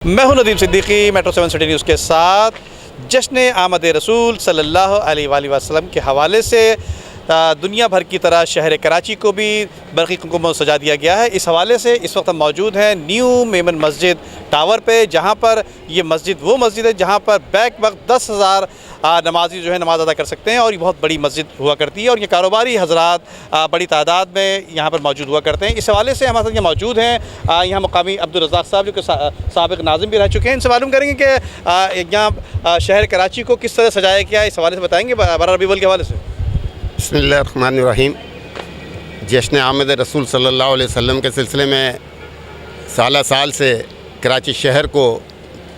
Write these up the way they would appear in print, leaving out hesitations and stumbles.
मैं हूं Nadeem Siddiqui metro 7 city news के साथ। जश्न आमद रसूल सल्लल्लाहु अलैहि वसल्लम के हवाले से दुनिया भर की तरह शहर कराची को भी बरक़ी कुमकुम सजा दिया गया है। इस हवाले से इस वक्त हम मौजूद हैं न्यू मेमन मस्जिद टावर पे, जहां पर ये मस्जिद वो मस्जिद है जहां पर बैक वक्त 10,000 नमाजी जो है नमाज़ अदा कर सकते हैं और ये बहुत बड़ी मस्जिद हुआ करती है और ये कारोबारी हजरात बड़ी तादाद में यहाँ पर मौजूद हुआ करते हैं। इस हवाले से हमारे साथ ये मौजूद हैं यहाँ मुकामी अब्दुल रज़ाक साहब जो कि साबिक़ नाज़िम भी रह चुके हैं। इनसे मालूम करेंगे कि यहाँ शहर कराची को किस तरह सजाया गया है, इस हवाले से बताएँगे 12 रबीउल अव्वल के हवाले से। बिस्मिल्लाहिर्रहमानिर्रहीम। जश्न आमद रसूल सल्लल्लाहु अलैहि वसल्लम के सिलसिले में साल से कराची शहर को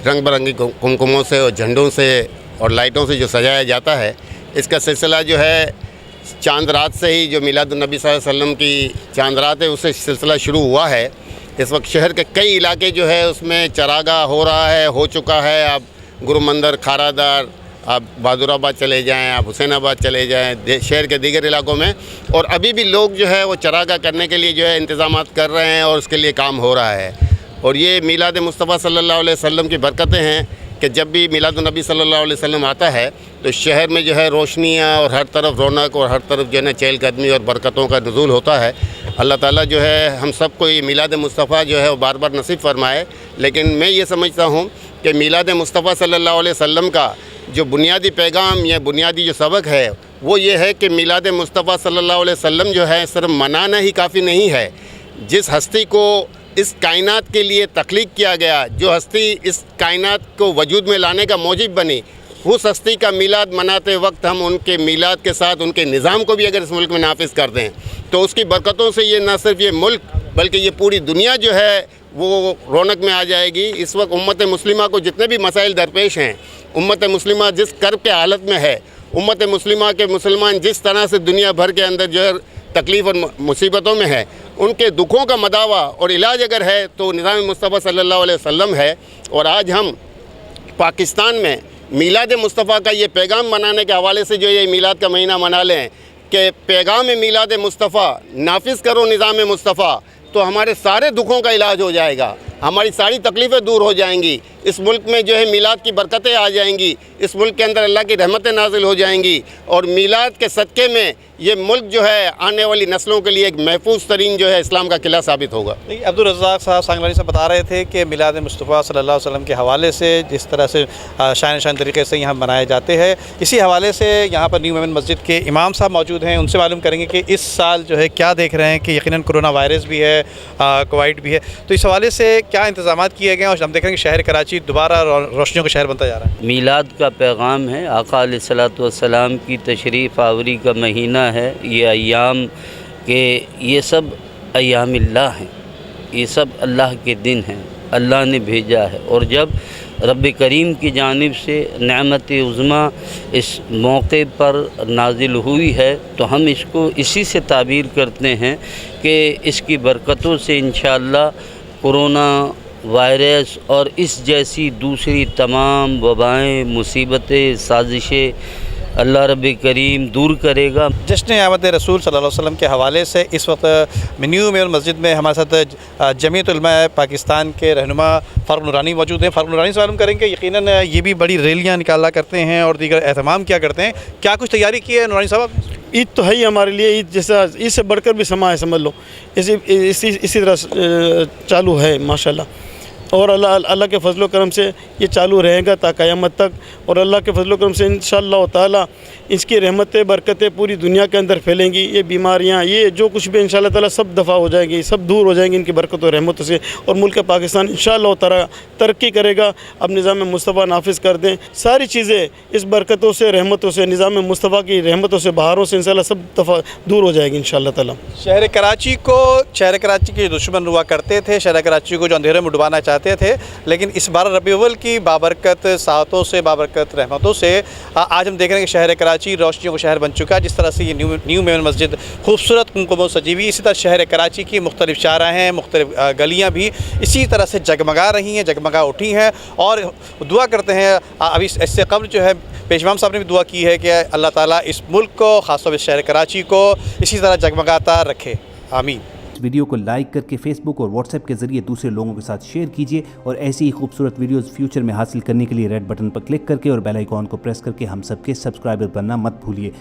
रंग बिरंगी कुमकुमों से और झंडों से और लाइटों से जो सजाया जाता है, इसका सिलसिला जो है चांद रात से ही जो मिलादुन्नबी सल्लल्लाहु अलैहि वसल्लम की चांद रात है उससे सिलसिला शुरू हुआ है। इस वक्त शहर के कई इलाके जो है उसमें चरागाह हो रहा है, हो चुका है। आप गुरु मंदिर, खारादार, आप बहादुराबाद चले जाएं, आप हुसैनाबाद चले जाएं, शहर के दीगर इलाकों में, और अभी भी लोग जो है वो चरागाह करने के लिए जो है इंतज़ामात कर रहे हैं और उसके लिए काम हो रहा है। और ये मिलाद मुस्तफ़ा सल्लल्लाहु अलैहि वसल्लम की बरकतें हैं कि जब भी मिलादुन्नबी सल्लल्लाहु अलैहि वसल्लम आता है तो शहर में जो है रोशनियाँ और हर तरफ रौनक और हर तरफ जो है ना चहलकदमी और बरकतों का नुज़ूल होता है। अल्लाह ताला जो है हम सबको ये मिलाद मुस्तफ़ा जो है वो बार बार नसीब फरमाए। लेकिन मैं ये समझता हूँ कि मिलाद मुस्तफ़ा सल्लल्लाहु अलैहि वसल्लम का जो बुनियादी पैगाम या बुनियादी जो सबक है वो ये है कि मिलाद मुस्तफ़ा सल्लल्लाहु अलैहि वसल्लम जो है सिर्फ मनाना ही काफ़ी नहीं है। जिस हस्ती को इस कायनात के लिए तख्लीक किया गया, जो हस्ती इस कायनात को वजूद में लाने का मौजिब बनी, उस हस्ती का मिलाद मनाते वक्त हम उनके मिलाद के साथ उनके निज़ाम को भी अगर इस मुल्क में नाफिज कर दें तो उसकी बरकतों से ये न सिर्फ ये मुल्क बल्कि ये पूरी दुनिया जो है वो रौनक में आ जाएगी। इस वक्त उम्मत मुस्लिमा को जितने भी मसाइल दरपेश हैं, उम्मत मुस्लिमा जिस कर्ब के हालत में है, उम्मत मुस्लिमा के मुसलमान जिस तरह से दुनिया भर के अंदर जो है तकलीफ़ और मुसीबतों में है, उनके दुखों का मदावा और इलाज अगर है तो निज़ाम मुस्तफ़ा सल्लल्लाहु अलैहि वसल्लम है। और आज हम पाकिस्तान में मिलाद मुस्तफ़ा का ये पैगाम मनाने के हवाले से जो ये मिलाद का महीना मना लें कि पैगाम मिलाद मुस्तफ़ा नाफिज करो निज़ाम मुस्तफ़ा, तो हमारे सारे दुखों का इलाज हो जाएगा, हमारी सारी तकलीफ़ें दूर हो जाएंगी। इस मुल्क में जो है मिलाद की बरकतें आ जाएंगी, इस मुल्क के अंदर अल्लाह की रहमतें नाजिल हो जाएंगी और मिलाद के सदक़े में ये मुल्क जो है आने वाली नस्लों के लिए एक महफूज तरीन जो है इस्लाम का किला साबित होगा। अब्दुल रज़ाक साहब सांगलानी साहब बता रहे थे कि मिलाद मुस्तफ़ा सल्लल्लाहु अलैहि वसल्लम के हवाले से जिस तरह से शान तरीके से यहाँ मनाए जाते हैं, इसी हवाले से यहाँ पर न्यू मेमन मस्जिद के इमाम साहब मौजूद हैं। उनसे मालूम करेंगे कि इस साल जो है क्या देख रहे हैं कि यकीनन कोरोना वायरस भी है, कोविड भी है, तो इस हवाले से क्या इंतज़ाम किए गए हैं और हम देख रहे हैं कि शहर कराची दोबारा रोशनियों का शहर बनता जा रहा है। मीलाद का पैगाम है, आका अलैहिस्सलातु वस्सलाम की तशरीफ़ आवरी का महीना है। ये अय्याम के ये सब अय्यामिल्लाह हैं, ये सब अल्लाह के दिन हैं, अल्लाह ने भेजा है। और जब रब करीम की जानिब से नेमत उज़्मा इस मौके पर नाजिल हुई है तो हम इसको इसी से ताबीर करते हैं कि इसकी बरकतों से इंशाअल्लाह कोरोना वायरस और इस जैसी दूसरी तमाम वबाएँ, मुसीबतें, साजिशें अल्लाह रब करीम दूर करेगा। जश्न आमद रसूल सल्लल्लाहु अलैहि वसल्लम के हवाले से इस वक्त न्यू मेमन मस्जिद में हमारे साथ जमीयत उलमा पाकिस्तान के रहनुमा फ़ारूक नूरानी मौजूद हैं। फ़ारूक नूरानी से मालूम करेंगे यकीनन ये भी बड़ी रैलियाँ निकाला करते हैं और दीगर एहतमाम क्या करते हैं, क्या कुछ तैयारी की है नूरानी साहब? ईद तो है ही हमारे लिए, ईद जैसा ईद से बढ़कर भी समा है समझ लो, इसी तरह चालू है माशाल्लाह। और अल्लाह के फजल करम से ये चालू रहेगा ता क़यामत तक। और अल्लाह के फजल करम से इंशाअल्लाह ताला इसकी रहमतें बरकतें पूरी दुनिया के अंदर फैलेंगी। ये बीमारियाँ ये जो कुछ भी इंशाअल्लाह ताला सब दफ़ा हो जाएंगी, सब दूर हो जाएंगी इनकी बरकत और रहमतों से। और मुल्क पाकिस्तान इंशाअल्लाह ताला तरक्की करेगा। अब निज़ाम मुस्तफ़ा नाफिज कर दें, सारी चीज़ें इस बरकतों से रहमतों से निज़ाम मुस्तफ़ा की रहमतों से बहारों से इंशाअल्लाह सब दफ़ा दूर हो जाएगी इंशाअल्लाह ताला। शहर कराची के दुश्मन हुआ करते थे, शहर कराची को जो अंधेरे में डुबाना चाहते थे, लेकिन इस 12 रबीउल अव्वल की बाबरकत सातों से बाबरकत रहमतों से आज हम देख रहे हैं कि शहर कराची रोशनियों का शहर बन चुका है। जिस तरह से ये न्यू मेमन मस्जिद खूबसूरत कुमकुम सजी हुई, इसी तरह शहर कराची की मुख्तलिफ शाहराहें, मुख्तलिफ गलियाँ भी इसी तरह से जगमगा रही हैं, जगमगा उठी हैं। और दुआ करते हैं, अभी इससे कबल जो है पेशवाम साहब ने भी दुआ की है कि अल्लाह ताला इस मुल्क को, ख़ासतौर पर शहर कराची को इसी तरह जगमगाता रखे। आमीन। वीडियो को लाइक करके फेसबुक और व्हाट्सएप के ज़रिए दूसरे लोगों के साथ शेयर कीजिए और ऐसी ही खूबसूरत वीडियोज़ फ्यूचर में हासिल करने के लिए रेड बटन पर क्लिक करके और बेल आइकॉन को प्रेस करके हम सबके सब्सक्राइबर बनना मत भूलिए।